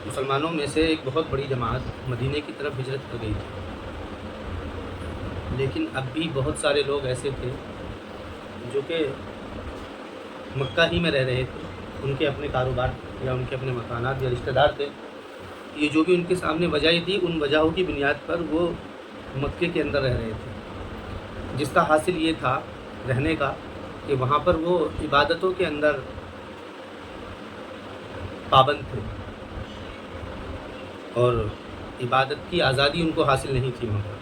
مسلمانوں میں سے ایک بہت بڑی جماعت مدینے کی طرف ہجرت کر گئی تھی، لیکن اب بھی بہت سارے لوگ ایسے تھے جو کہ مکہ ہی میں رہ رہے تھے، ان کے اپنے کاروبار یا ان کے اپنے مکانات یا رشتہ دار تھے، یہ جو بھی ان کے سامنے وجہیں تھی ان وجہوں کی بنیاد پر وہ مکے کے اندر رہ رہے تھے، جس کا حاصل یہ تھا رہنے کا کہ وہاں پر وہ عبادتوں کے اندر پابند تھے اور عبادت کی آزادی ان کو حاصل نہیں تھی وہاں پر،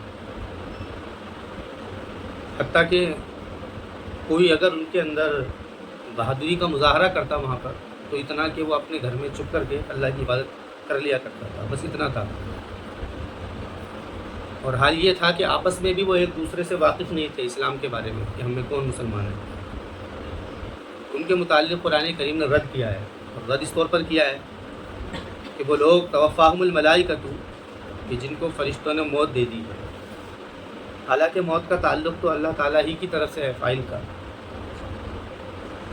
حتیٰ کہ کوئی اگر ان کے اندر بہادری کا مظاہرہ کرتا وہاں پر تو اتنا کہ وہ اپنے گھر میں چھپ کر کے اللہ کی عبادت کر لیا کرتا تھا، بس اتنا تھا۔ اور حال یہ تھا کہ آپس میں بھی وہ ایک دوسرے سے واقف نہیں تھے اسلام کے بارے میں کہ ہم میں کون مسلمان ہے۔ ان کے متعلق قرآن کریم نے رد کیا ہے، اور رد اس طور پر کیا ہے کہ وہ لوگ توفاہم الملائکۃ کہ جن کو فرشتوں نے موت دے دی ہے، حالانکہ موت کا تعلق تو اللہ تعالیٰ ہی کی طرف سے ہے فاعل کا۔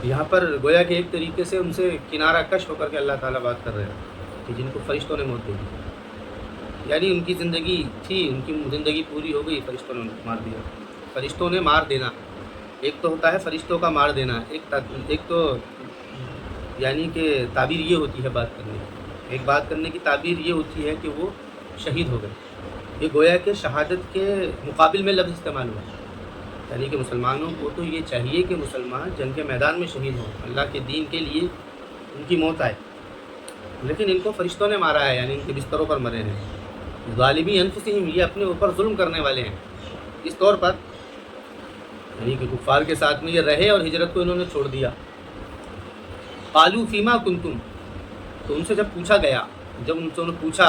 یہاں پر گویا کہ ایک طریقے سے ان سے کنارہ کش ہو کر کے اللہ تعالیٰ بات کر رہے ہیں کہ جن کو فرشتوں نے موت دے دی، یعنی ان کی زندگی تھی، ان کی زندگی پوری ہو گئی، فرشتوں نے مار دیا۔ فرشتوں نے مار دینا ایک تو ہوتا ہے فرشتوں کا مار دینا، ایک تو یعنی کہ تعبیر یہ ہوتی ہے بات کرنے کی، ایک بات کرنے کی تعبیر یہ ہوتی ہے کہ وہ شہید ہو گئے، یہ گویا کہ شہادت کے مقابل میں لفظ استعمال ہوا، یعنی کہ مسلمانوں کو تو یہ چاہیے کہ مسلمان جنگ کے میدان میں شہید ہوں، اللہ کے دین کے لیے ان کی موت آئے، لیکن ان کو فرشتوں نے مارا ہے، یعنی ان کے بستروں پر مرے ہیں۔ ظالمی انفسہم، یہ اپنے اوپر ظلم کرنے والے ہیں، اس طور پر یعنی کہ کفار کے ساتھ میں یہ رہے اور ہجرت کو انہوں نے چھوڑ دیا۔ قالوا فیما کنتم، تو ان سے جب پوچھا گیا، جب ان سے انہوں نے پوچھا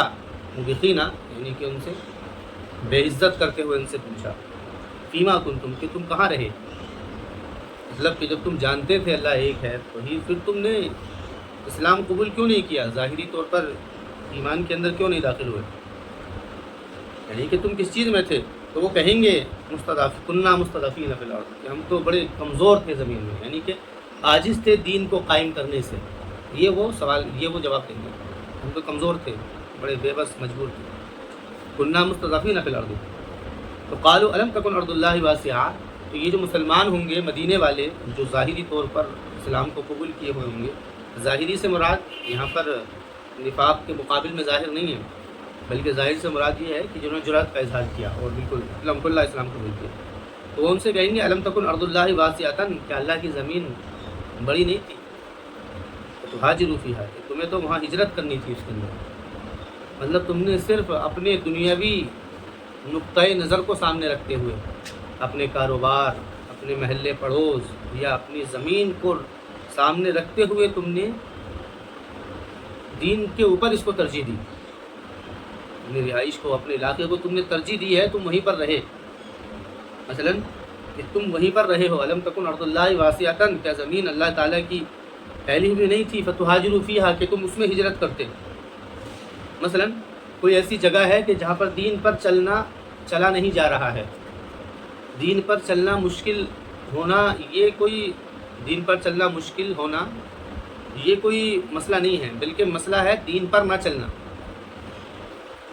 مبخینا یعنی کہ ان سے بے عزت کرتے ہوئے ان سے پوچھا فیما کنتم کہ تم کہاں رہے، مطلب کہ جب تم جانتے تھے اللہ ایک ہے تو ہی پھر تم نے اسلام قبول کیوں نہیں کیا، ظاہری طور پر ایمان کے اندر کیوں نہیں داخل ہوئے، یعنی کہ تم کس چیز میں تھے، تو وہ کہیں گے کننا مستضعفین فی الارض کہ ہم تو بڑے کمزور تھے زمین میں، یعنی کہ عاجز تھے دین کو قائم کرنے سے، یہ وہ جواب دیں گے، ہم تو کمزور تھے، بڑے بے بس مجبور تھے، کننا مستضعفین فی الارض۔ تو قالوا الم تکن ارض اللہ واسعہ، تو یہ جو مسلمان ہوں گے مدینے والے جو ظاہری طور پر اسلام کو قبول کیے ہوئے ہوں گے، ظاہری سے مراد یہاں پر نفاق کے مقابل میں ظاہر نہیں ہے، بلکہ ظاہر سے مراد یہ ہے کہ جنہوں نے جرأت کا اظہار کیا اور بالکل الحمد للہ اسلام قبول کیا، تو وہ ان سے کہیں گے الم تکن ارض اللہ واسعۃ، کہ اللہ کی زمین بڑی نہیں تھی، تو ہاجروا فیہا، کہ تمہیں تو وہاں ہجرت کرنی تھی اس کے اندر، مطلب تم نے صرف اپنے دنیاوی نقطۂ نظر کو سامنے رکھتے ہوئے، اپنے کاروبار، اپنے محلے پڑوس یا اپنی زمین کو سامنے رکھتے ہوئے تم نے دین کے اوپر اس کو ترجیح دی، اپنی رہائش کو، اپنے علاقے کو تم نے ترجیح دی ہے، تم وہیں پر رہے، مثلا کہ تم وہیں پر رہے ہو، الم تکن ارض اللہ واسعۃ، کیا زمین اللہ تعالیٰ کی پھیلی ہوئی نہیں تھی، فتہاجروا فیہا، کہ تم اس میں ہجرت کرتے، مثلا کوئی ایسی جگہ ہے کہ جہاں پر دین پر چلا نہیں جا رہا ہے، دین پر چلنا مشکل ہونا، دین پر چلنا مشکل ہونا یہ کوئی مسئلہ نہیں ہے، بلکہ مسئلہ ہے دین پر نہ چلنا۔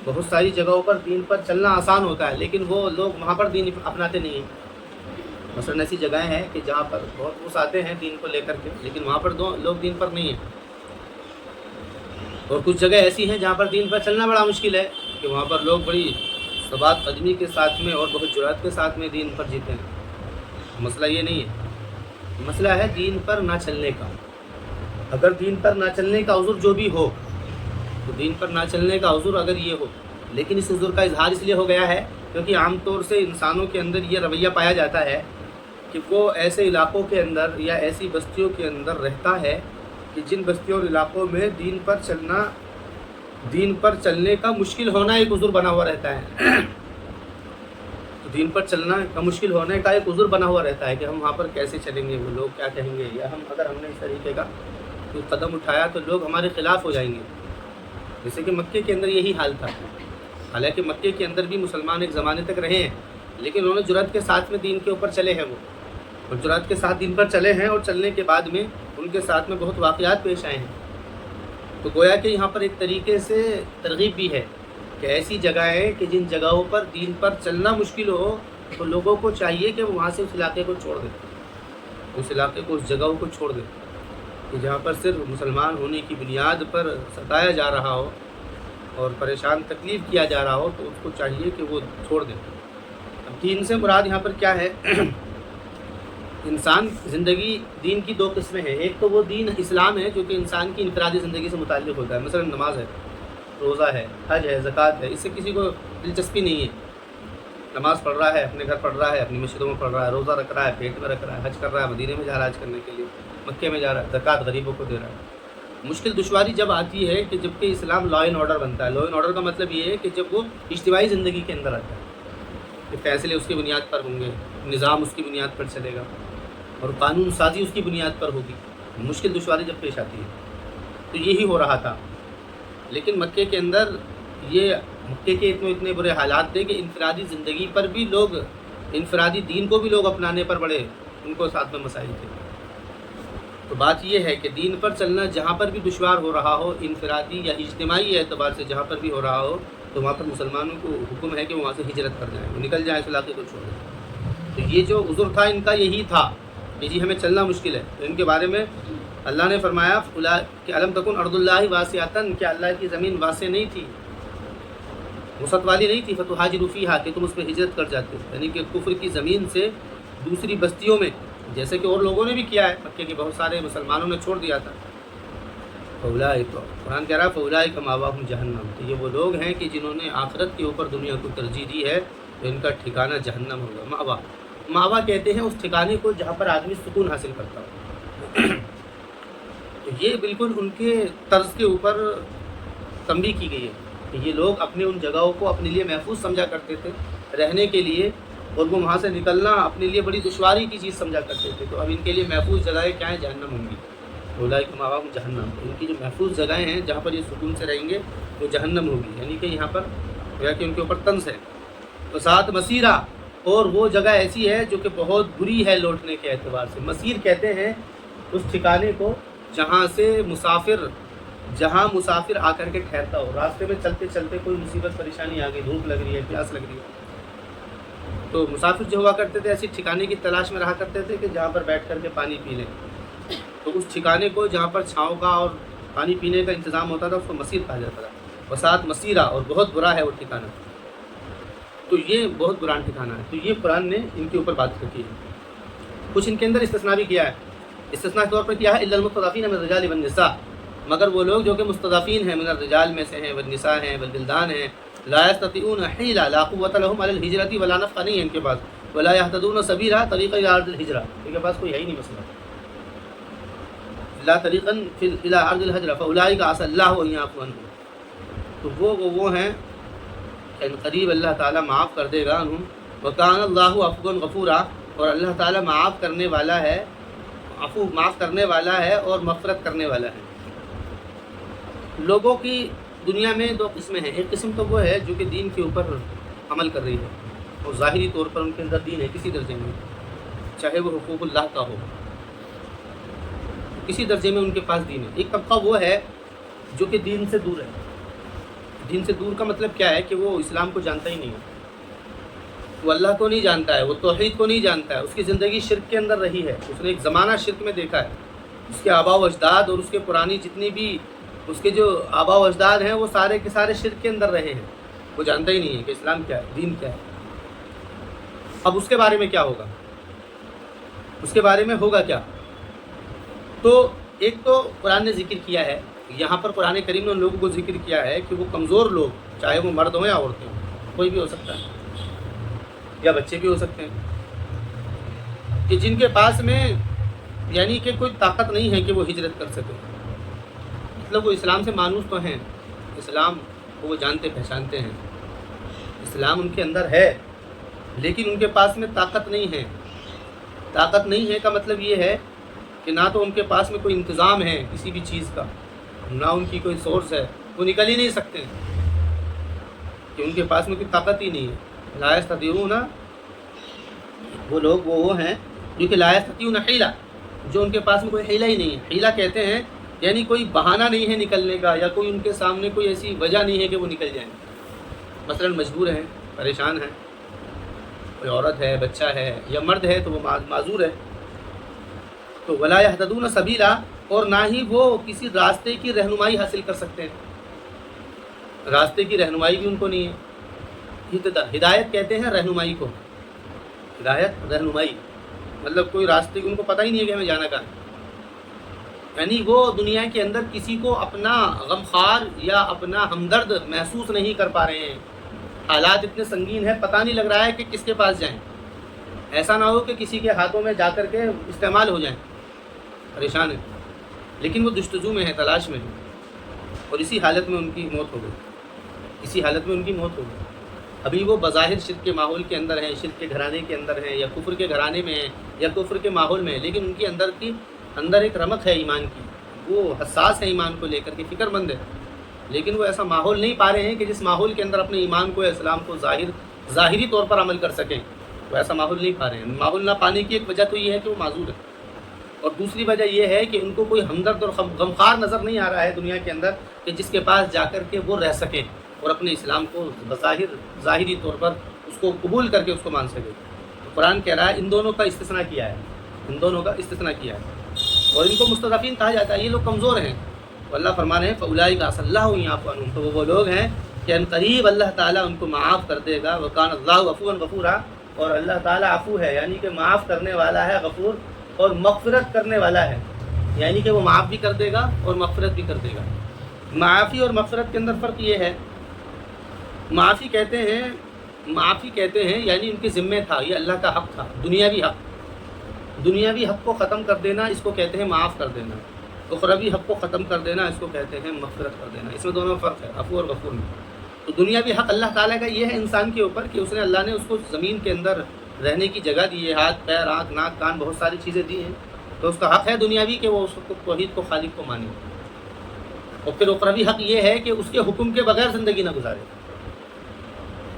بہت ساری جگہوں پر دین پر چلنا آسان ہوتا ہے لیکن وہ لوگ وہاں پر دین اپناتے نہیں ہیں، مثلا ایسی جگہیں ہیں کہ جہاں پر بہت لوگ آتے ہیں دین کو لے کر کے لیکن وہاں پر لوگ دین پر نہیں ہیں، اور کچھ جگہ ایسی ہیں جہاں پر دین پر چلنا بڑا مشکل ہے کہ وہاں پر لوگ بڑی ثبات قدمی کے ساتھ میں اور بہت جرأت کے ساتھ میں دین پر جیتے ہیں۔ مسئلہ یہ نہیں ہے، مسئلہ ہے دین پر نہ چلنے کا۔ اگر دین پر نہ چلنے کا عذر جو بھی ہو، تو دین پر نہ چلنے کا عذر اگر یہ ہو، لیکن اس عذر کا اظہار اس لیے ہو گیا ہے کیونکہ عام طور سے انسانوں کے اندر یہ رویہ پایا جاتا ہے کہ وہ ایسے علاقوں کے اندر یا ایسی بستیوں کے اندر رہتا ہے کہ جن بستیوں اور علاقوں میں دین پر چلنے کا مشکل ہونا ایک عذر بنا ہوا رہتا ہے، تو دین پر چلنا کا مشکل ہونے کا ایک عذر بنا ہوا رہتا ہے کہ ہم وہاں پر کیسے چلیں گے، وہ لوگ کیا کہیں گے، یا اگر ہم نے اس طریقے کا کوئی قدم اٹھایا تو لوگ ہمارے خلاف ہو جائیں گے، جیسے کہ مکے کے اندر یہی حال تھا۔ حالانکہ مکے کے اندر بھی مسلمان ایک زمانے تک رہے ہیں لیکن انہوں نے جرأت کے ساتھ میں دین کے اوپر چلے ہیں، وہ اور جرأت کے ساتھ دین پر چلے ہیں، اور چلنے کے بعد میں ان کے ساتھ میں بہت واقعات پیش آئے ہیں، تو گویا کہ یہاں پر ایک طریقے سے ترغیب بھی ہے کہ ایسی جگہیں کہ جن جگہوں پر دین پر چلنا مشکل ہو تو لوگوں کو چاہیے کہ وہ وہاں سے اس علاقے کو چھوڑ دیں، اس علاقے کو، اس جگہوں کو چھوڑ دیں، کہ جہاں پر صرف مسلمان ہونے کی بنیاد پر ستایا جا رہا ہو اور پریشان تکلیف کیا جا رہا ہو تو اس کو چاہیے کہ وہ چھوڑ دیں۔ اب دین سے مراد یہاں پر کیا ہے؟ انسان زندگی دین کی دو قسمیں ہیں، ایک تو وہ دین اسلام ہے جو کہ انسان کی انفرادی زندگی سے متعلق ہوتا ہے، مثلا نماز ہے، روزہ ہے، حج ہے، زکوٰۃ ہے، اس سے کسی کو دلچسپی نہیں ہے، نماز پڑھ رہا ہے، اپنے گھر پڑھ رہا ہے، اپنی مسجدوں میں پڑھ رہا ہے، روزہ رکھ رہا ہے، پیٹ میں رکھ رہا ہے، حج کر رہا ہے، مدینے میں جا رہا ہے حج کرنے کے لیے، مکے میں جا رہا ہے، زکوٰۃ غریبوں کو دے رہا ہے۔ مشکل دشواری جب آتی ہے کہ جب کہ اسلام لا اینڈ آرڈر بنتا ہے۔ لا اینڈ آرڈر کا مطلب یہ ہے کہ جب وہ اجتماعی زندگی کے اندر آتا ہے کہ فیصلے اس کی بنیاد پر ہوں گے، نظام اس کی بنیاد پر چلے گا اور قانون سازی اس کی بنیاد پر ہوگی۔ مشکل دشواری جب پیش آتی ہے تو یہی ہو رہا تھا، لیکن مکے کے اندر مکے کے اتنے برے حالات تھے کہ انفرادی زندگی پر بھی لوگ، انفرادی دین کو بھی لوگ اپنانے پر بڑے ان کو ساتھ میں مسائل تھے۔ تو بات یہ ہے کہ دین پر چلنا جہاں پر بھی دشوار ہو رہا ہو، انفرادی یا اجتماعی اعتبار سے جہاں پر بھی ہو رہا ہو، تو وہاں پر مسلمانوں کو حکم ہے کہ وہاں سے ہجرت کر جائیں، وہ نکل جائیں، اس علاقے کو چھوڑ دیں۔ تو یہ جو عذر تھا ان کا یہی تھا کہ جی ہمیں چلنا مشکل ہے، تو ان کے بارے میں اللہ نے فرمایا کہ الم تکن ارض اللہ واسعۃ، کہ اللہ کی زمین واسع نہیں تھی، وسعت والی نہیں تھی، فتہاجروا فیہا، کہ تم اس میں ہجرت کر جاتے، یعنی کہ کفر کی زمین سے دوسری بستیوں میں، جیسے کہ اور لوگوں نے بھی کیا ہے، مکے کے بہت سارے مسلمانوں نے چھوڑ دیا تھا۔ فاولئک، قرآن کہہ رہا ہے فاولئک مأواہم جہنم، تو یہ وہ لوگ ہیں کہ جنہوں نے آخرت کے اوپر دنیا کو ترجیح دی ہے، تو ان کا ٹھکانہ جہنم ہوگا۔ مأوا کہتے ہیں اس ٹھکانے کو جہاں پر آدمی سکون حاصل کرتا ہو۔ تو یہ بالکل ان کے طرز کے اوپر تنبیہ کی گئی ہے کہ یہ لوگ اپنے ان جگہوں کو اپنے لیے محفوظ سمجھا کرتے تھے رہنے کے لیے، اور وہ وہاں سے نکلنا اپنے لیے بڑی دشواری کی چیز سمجھا کرتے تھے۔ تو اب ان کے لیے محفوظ جگہیں کیا ہیں؟ جہنم ہوں گی۔ اولئک مأواہم جہنم، ان کی جو محفوظ جگہیں ہیں جہاں پر یہ سکون سے رہیں گے وہ جہنم ہوگی، یعنی کہ یہاں پر گویا کہ ان کے اوپر طنز ہے۔ تو ساتھ مسیرہ، اور وہ جگہ ایسی ہے جو کہ بہت بری ہے لوٹنے کے اعتبار سے۔ مسیر کہتے ہیں اس ٹھکانے کو جہاں مسافر آ کر کے ٹھہرتا ہو، راستے میں چلتے چلتے کوئی مصیبت پریشانی آ گئی، دھوپ لگ رہی ہے، پیاس لگ رہی ہے، تو مسافر جو ہوا کرتے تھے ایسی ٹھکانے کی تلاش میں رہا کرتے تھے کہ جہاں پر بیٹھ کر کے پانی پی لیں۔ تو اس ٹھکانے کو جہاں پر چھاؤں کا اور پانی پینے کا انتظام ہوتا تھا اس کو مسیر کہا جاتا تھا۔ وسعت مسیرہ، اور بہت برا ہے وہ ٹھکانہ، تو یہ بہت برا ٹھکانہ ہے۔ تو یہ قرآن نے ان کے اوپر بات رکھی ہے۔ کچھ ان کے اندر استثناء بھی کیا ہے، استثناء کے طور پر کیا ہے، الا المستضعفین من الرجال والنساء، مگر وہ لوگ جو کہ مستضعفین ہیں، من الرجال میں سے ہیں، والنساء ہیں، والبلدان ہیں، لا یستطیعون حیلہ، لا قوۃ لهم علی الہجرۃ ولا نفقہ، نہیں ہے ان کے پاس، ولا یہتدون سبیلا، طریقہ الی ارض الہجرہ، ان کے پاس کوئی ہے ہی نہیں مسئلہ، لا طریقا الی ارض الہجرہ فاولئک عسى اللہ ان یعفو عنہم، تو وہ ہیں کہ قریب اللہ تعالیٰ معاف کر دے گا انہوں۔ وکان اللہ عفوا غفورا، اور اللہ تعالیٰ معاف کرنے والا ہے، معاف کرنے والا ہے اور مغفرت کرنے والا ہے۔ لوگوں کی دنیا میں دو قسمیں ہیں، ایک قسم تو وہ ہے جو کہ دین کے اوپر عمل کر رہی ہے اور ظاہری طور پر ان کے اندر دین ہے کسی درجے میں، چاہے وہ حقوق اللہ کا ہو، کسی درجے میں ان کے پاس دین ہے۔ ایک طبقہ وہ ہے جو کہ دین سے دور ہے۔ دین سے دور کا مطلب کیا ہے کہ وہ اسلام کو جانتا ہی نہیں ہے، وہ اللہ کو نہیں جانتا ہے، وہ توحید کو نہیں جانتا ہے، اس کی زندگی شرک کے اندر رہی ہے، اس نے ایک زمانہ شرک میں دیکھا ہے، اس کے آباء و اجداد اور اس کے پرانی جتنی بھی اس کے جو آباء و اجداد ہیں وہ سارے کے سارے شرک کے اندر رہے ہیں، وہ جانتا ہی نہیں ہے کہ اسلام کیا ہے، دین کیا ہے۔ اب اس کے بارے میں کیا ہوگا، اس کے بارے میں ہوگا کیا؟ تو ایک تو قرآن نے ذکر کیا ہے، یہاں پر قرآن کریم نے ان لوگوں کو ذکر کیا ہے کہ وہ کمزور لوگ، چاہے وہ مرد ہوں یا عورتیں ہوں، کوئی بھی ہو سکتا ہے، یا بچے بھی ہو سکتے ہیں، کہ جن کے پاس میں یعنی کہ کوئی طاقت نہیں ہے کہ وہ ہجرت کر سکے، مطلب وہ اسلام سے مانوس تو ہیں، اسلام کو وہ جانتے پہچانتے ہیں، اسلام ان کے اندر ہے، لیکن ان کے پاس میں طاقت نہیں ہے۔ طاقت نہیں ہے کا مطلب یہ ہے کہ نہ تو ان کے پاس میں کوئی انتظام ہے کسی بھی چیز کا، نہ ان کی کوئی سورس ہے، وہ نکل ہی نہیں سکتے کہ ان کے پاس میں کوئی طاقت ہی نہیں ہے۔ لا یستطیعون، وہ لوگ وہ ہیں جو کہ لا یستطیعون حیلہ، جو ان کے پاس میں کوئی حیلہ ہی نہیں ہے۔ حیلہ کہتے ہیں یعنی کوئی بہانہ نہیں ہے نکلنے کا، یا کوئی ان کے سامنے کوئی ایسی وجہ نہیں ہے کہ وہ نکل جائیں. مثلا مجبور ہیں، پریشان ہیں، کوئی عورت ہے، بچہ ہے یا مرد ہے تو وہ معذور ہے. تو ولا یہتدون سبیلا، اور نہ ہی وہ کسی راستے کی رہنمائی حاصل کر سکتے ہیں. راستے کی رہنمائی بھی ان کو نہیں ہے. ہدایت کہتے ہیں رہنمائی کو. ہدایت رہنمائی مطلب کوئی راستے کی ان کو پتہ ہی نہیں ہے کہ ہمیں جانا کہاں ہے. یعنی وہ دنیا کے اندر کسی کو اپنا غمخوار یا اپنا ہمدرد محسوس نہیں کر پا رہے ہیں. حالات اتنے سنگین ہیں، پتہ نہیں لگ رہا ہے کہ کس کے پاس جائیں. ایسا نہ ہو کہ کسی کے ہاتھوں میں جا کر کے استعمال ہو جائیں. پریشان ہے، لیکن وہ جستجو میں ہے، تلاش میں ہے، اور اسی حالت میں ان کی موت ہو گئی. اسی حالت میں ان کی موت ہو گئی. ابھی وہ بظاہر شرک کے ماحول کے اندر ہیں، شرک کے گھرانے کے اندر ہیں، یا کفر کے گھرانے میں ہیں، یا کفر کے ماحول میں ہیں، لیکن ان کے اندر ایک رمق ہے ایمان کی. وہ حساس ہے ایمان کو لے کر کے، فکر مند ہے، لیکن وہ ایسا ماحول نہیں پا رہے ہیں کہ جس ماحول کے اندر اپنے ایمان کو، اسلام کو ظاہری طور پر عمل کر سکیں. وہ ایسا ماحول نہیں پا رہے ہیں. ماحول نہ پانے کی ایک وجہ تو یہ ہے کہ وہ معذور ہے، اور دوسری وجہ یہ ہے کہ ان کو کوئی ہمدرد اور غمخوار نظر نہیں آ رہا ہے دنیا کے اندر کہ جس کے پاس جا کر کے وہ رہ سکے اور اپنے اسلام کو ظاہری طور پر اس کو قبول کر کے اس کو مان سکے. تو قرآن کہہ رہا ہے ان دونوں کا استثناء کیا ہے، ان دونوں کا استثناء کیا ہے، اور ان کو مستضعفین کہا جاتا ہے. یہ لوگ کمزور ہیں. اللہ فرما رہے ہیں فَأُولَٰئِکَ عَسَى اللَّهُ أَن يَعْفُوَ عَنْهُمْ، تو وہ لوگ ہیں کہ ان قریب اللہ تعالیٰ ان کو معاف کر دے گا. وَكَانَ اللَّهُ عَفُوًّا غَفُورًا، اور اللہ تعالیٰ عفو ہے، یعنی کہ معاف کرنے والا ہے، غفور اور مغفرت کرنے والا ہے. یعنی کہ وہ معاف بھی کر دے گا اور مغفرت بھی کر دے گا. معافی اور مغفرت کے اندر فرق یہ ہے، معافی کہتے ہیں یعنی ان کے ذمے تھا، یہ اللہ کا حق تھا، دنیاوی حق کو ختم کر دینا اس کو کہتے ہیں معاف کر دینا. اخروی حق کو ختم کر دینا اس کو کہتے ہیں مغفرت کر دینا. اس میں دونوں فرق ہے، عفو اور غفور میں. تو دنیاوی حق اللہ تعالیٰ کا یہ ہے انسان کے اوپر کہ اللہ نے اس کو زمین کے اندر رہنے کی جگہ دی ہے، ہاتھ پیر آنکھ ناک کان بہت ساری چیزیں دی ہیں، تو اس کا حق ہے دنیاوی کہ وہ اس کو توحید کو خالق کو مانے. اور پھر اخروی حق یہ ہے کہ اس کے حکم کے بغیر زندگی نہ گزارے.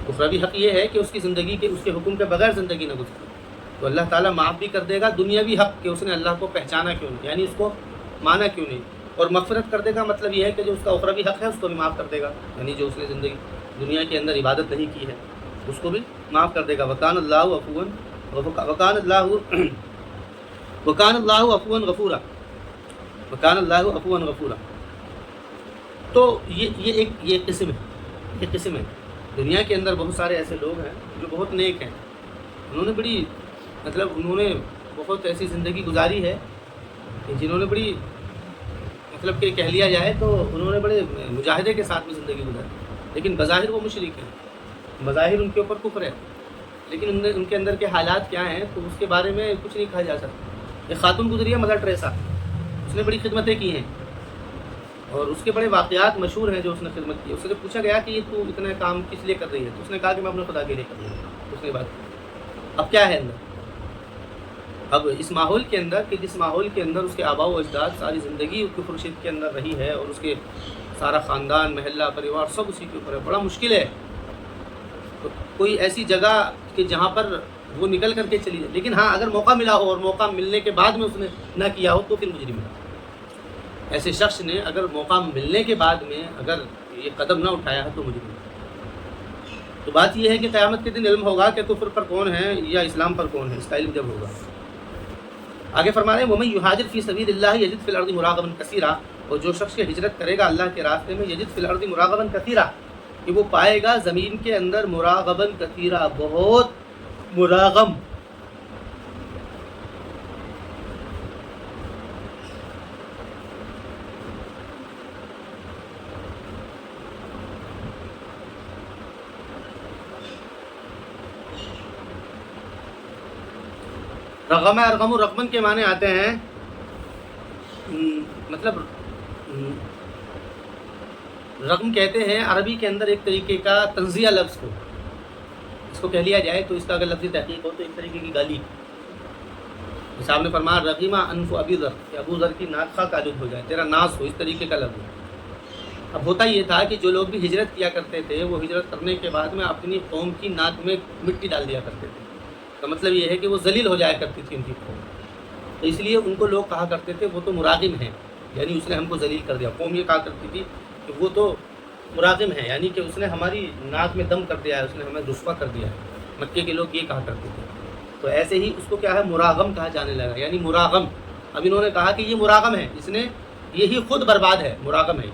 اخروی حق یہ ہے کہ اس کی زندگی کے اس کے حکم کے بغیر زندگی نہ گزارے. تو اللہ تعالیٰ معاف بھی کر دے گا دنیاوی حق کہ اس نے اللہ کو پہچانا کیوں نہیں، یعنی اس کو مانا کیوں نہیں. اور مغفرت کر دے گا مطلب یہ ہے کہ جو اس کا اخروی حق ہے اس کو بھی معاف کر دے گا، یعنی جو اس نے دنیا کے اندر عبادت نہیں کی ہے اس کو بھی معاف کر دے گا. وکان اللہ عفوا غفورا. تو یہ قسم ہے. دنیا کے اندر بہت سارے ایسے لوگ ہیں جو بہت نیک ہیں، انہوں نے بہت ایسی زندگی گزاری ہے کہ جنہوں نے بڑی کہ کہہ لیا جائے تو انہوں نے بڑے مجاہدے کے ساتھ میں زندگی گزاری، لیکن بظاہر وہ مشرک ہیں، بظاہر ان کے اوپر کفر ہے، لیکن ان کے اندر کے حالات کیا ہیں تو اس کے بارے میں کچھ نہیں کہا جا سکتا. ایک خاتون گزری ہے مدر ٹریسا، اس نے بڑی خدمتیں کی ہیں اور اس کے بڑے واقعات مشہور ہیں جو اس نے خدمت کی. اس سے جب پوچھا گیا کہ یہ تو اتنا کام کس لیے کر رہی ہے تو اس نے کہا کہ میں اپنے خدا کے لیے کر رہی ہوں. اس نے بات کی. اب کیا ہے اندر، اب اس ماحول کے اندر کہ جس ماحول کے اندر اس کے آباء و اجداد ساری زندگی اس کفر شرک کے اندر رہی ہے اور اس کے سارا خاندان محلہ پریوار سب اسی کے اوپر ہے، بڑا مشکل ہے. تو کوئی ایسی جگہ کہ جہاں پر وہ نکل کر کے چلی جائے، لیکن ہاں اگر موقع ملا ہو اور موقع ملنے کے بعد میں اس نے نہ کیا ہو تو پھر مجرم ہے. ایسے شخص نے اگر موقع ملنے کے بعد میں اگر یہ قدم نہ اٹھایا ہے تو مجرم ہے. تو بات یہ ہے کہ قیامت کے دن علم ہوگا کہ کفر پر کون ہے یا اسلام پر کون ہے، اس کا علم جب ہوگا. آگے فرما رہے ہیں وَمَن يُهَاجِرْ فِي سَبِيلِ اللَّهِ يَجِدْ فِي الْأَرْضِ مُرَاغَمًا كَثِيرًا، اور جو شخص ہجرت کرے گا اللہ کے راستے میں یجد فی الارض مراغباً کثیرا، کہ وہ پائے گا زمین کے اندر مراغباً کثیرا، بہت مراغم. رغم ارغم رغمن کے معنی آتے ہیں مطلب رغم کہتے ہیں عربی کے اندر ایک طریقے کا تنزیہ لفظ کو، اس کو کہہ لیا جائے تو اس کا اگر لفظی تحقیق ہو تو ایک طریقے کی گالی. صاحب نے فرمایا رغیمہ انف ابی ذر، کہ ابو ذر کی ناک خاک آلود ہو جائے، تیرا ناس ہو، اس طریقے کا لفظ. اب ہوتا یہ تھا کہ جو لوگ بھی ہجرت کیا کرتے تھے وہ ہجرت کرنے کے بعد میں اپنی قوم کی ناک میں مٹی ڈال دیا کرتے تھے. کا مطلب یہ ہے کہ وہ ذلیل ہو جایا کرتی تھی ان کی قوم، تو اس لیے ان کو لوگ کہا کرتے تھے وہ تو مراغم ہیں. یعنی اس نے ہم کو ذلیل کر دیا. قوم یہ کہا کرتی تھی کہ وہ تو مراغم ہے، یعنی کہ اس نے ہماری ناک میں دم کر دیا ہے، اس نے ہمیں رسوا کر دیا ہے. مکے کے لوگ یہ کہا کرتے تھے. تو ایسے ہی اس کو کیا ہے مراغم کہا جانے لگا، یعنی مراغم. اب انہوں نے کہا کہ یہ مراغم ہے، اس نے یہی خود برباد ہے، مراغم ہے.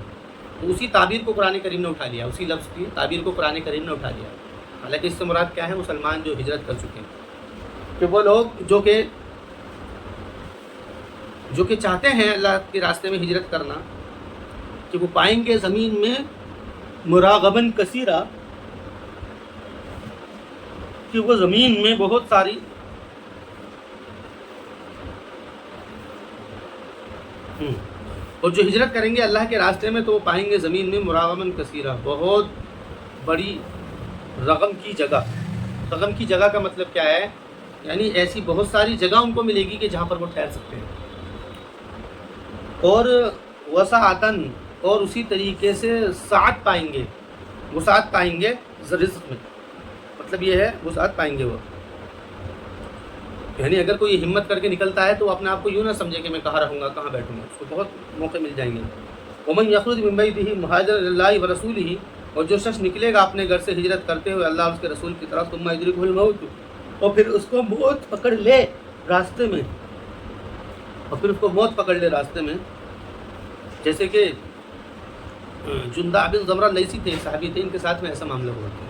تو اسی تعبیر کو قرآن کریم نے اٹھا لیا، اسی لفظ کی تعبیر کو قرآن کریم نے اٹھا لیا. حالانکہ اس سے مراد کیا ہے؟ مسلمان جو ہجرت کر چکے ہیں، کہ وہ لوگ جو کہ چاہتے ہیں اللہ کے راستے میں ہجرت کرنا، کہ وہ پائیں گے زمین میں مراغباً کثیرہ، کہ وہ زمین میں بہت ساری اور جو ہجرت کریں گے اللہ کے راستے میں تو وہ پائیں گے زمین میں مراغباً کثیرہ، بہت بڑی رغم کی جگہ. رغم کی جگہ کا مطلب کیا ہے؟ یعنی ایسی بہت ساری جگہ ان کو ملے گی کہ جہاں پر وہ ٹھہر سکتے ہیں. اور وسعتاً، اور اسی طریقے سے سعت پائیں گے، وسعت پائیں گے رزق میں. مطلب یہ ہے وسعت پائیں گے وہ، یعنی اگر کوئی ہمت کر کے نکلتا ہے تو اپنے آپ کو یوں نہ سمجھے کہ میں کہاں رہوں گا، کہاں بیٹھوں گا. اس کو بہت موقع مل جائیں گے. ومن یخرج من بیتہ مہاجرا الی اللہ ورسولہ، اور جو شخص نکلے گا اپنے گھر سے ہجرت کرتے ہوئے اللہ اور اس کے رسول کی طرف، ثم یدرکہ الموت، اور پھر اس کو موت پکڑ لے راستے میں، راستے میں. جیسے کہ جندہ بن زمرہ لیثی تھے، صحابی تھے، ان کے ساتھ میں ایسا معاملہ ہوا تھا.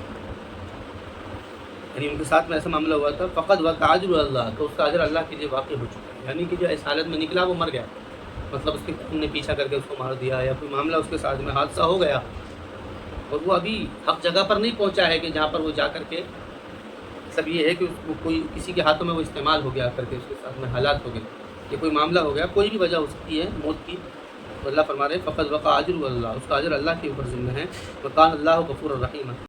یعنی ان کے ساتھ میں ایسا معاملہ ہوا تھا. فقط وقع اجر اللہ، تو اس کا اجر اللہ کے لیے واقع ہو چکا ہے. یعنی کہ جو اس حالت میں نکلا وہ مر گیا، مطلب اس کے خون نے پیچھا کر کے اس کو مار دیا، یا کوئی معاملہ اس کے ساتھ میں حادثہ ہو گیا اور وہ ابھی حق جگہ پر نہیں پہنچا ہے کہ جہاں پر وہ جا کر کے، سب یہ ہے کہ اس کو کوئی کسی کے ہاتھوں میں وہ استعمال ہو گیا کر کے، اس کے ساتھ میں حالات ہو گئے، کہ کوئی معاملہ ہو گیا، کوئی بھی وجہ ہو سکتی ہے موت کی. تو اللہ فرما رہے فقط وقع اجر اللہ، اس کا اجر اللہ کے اوپر ذمہ ہے. وکان اللہ غفور الرحیم.